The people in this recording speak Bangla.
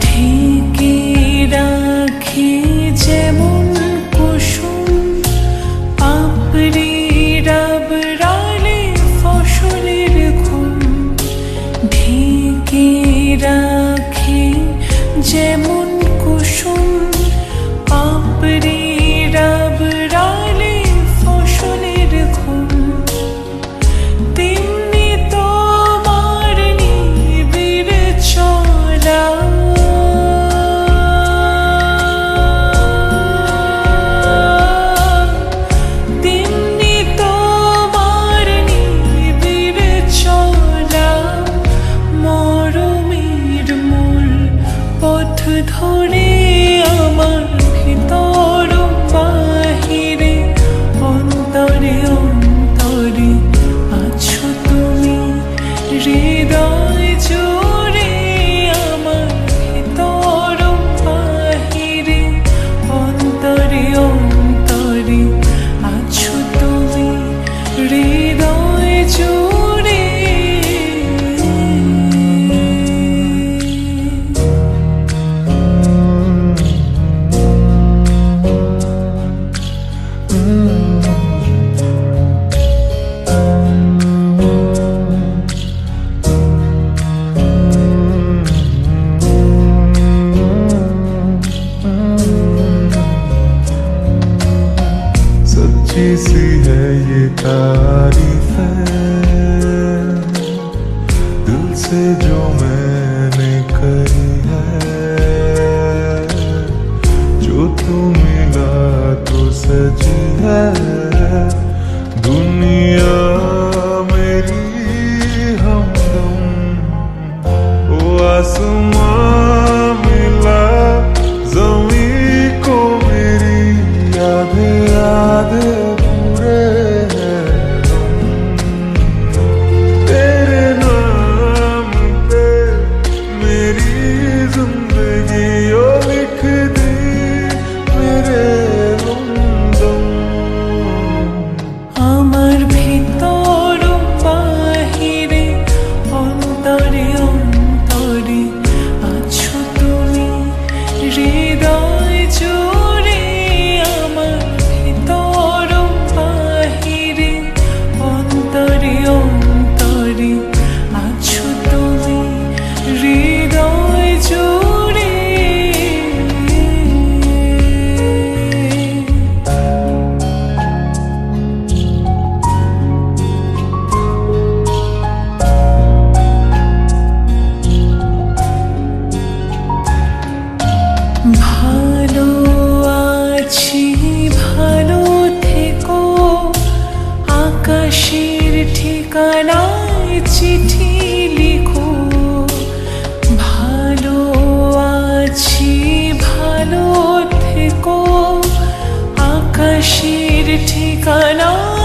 ঢেকে রাখি যেমন কুসুম পাপড়ি ডাবরালে ফসলের ঘুম। ঢেকে রাখি যেমন কুসুম পাপড়ি ডাবরালে ফসলের ঘুম। তেমনি তোমার নিবিড় চলা ধরে আমার ভিতর বাহিরে অন্তরে অন্তরে আছো তুমি হৃদয় জুড়ে। আমার ভিতর বাহিরে অন্তরে অন্তরে আছো তুমি হৃদয় জুড়ে। सच्ची सी है ये तारीफ है दिल से जो मैंने करी है। जो तू मिला तो सजी है दुनिया मेरी हमदम। ओ आसमां मिला ज़मीं को मेरी आधे आधे पूरे हैं हम। तेरे नाम पे मेरी जिंदगी ओ लिख दी मेरे हमदम। আমার ভিতর বাহিরে অন্তরে অন্তরে আছো তুমি হৃদয় জুড়ে। আমার ভিতর বাহিরে অন্তরে অন্তরে আছো তুমি হৃদয় জুড়ে। ভালো আছি ভালো থেকো আকাশের ঠিকানায় চিঠি লিখো। ভালো আছি ভালো থেকো আকাশের ঠিকানায়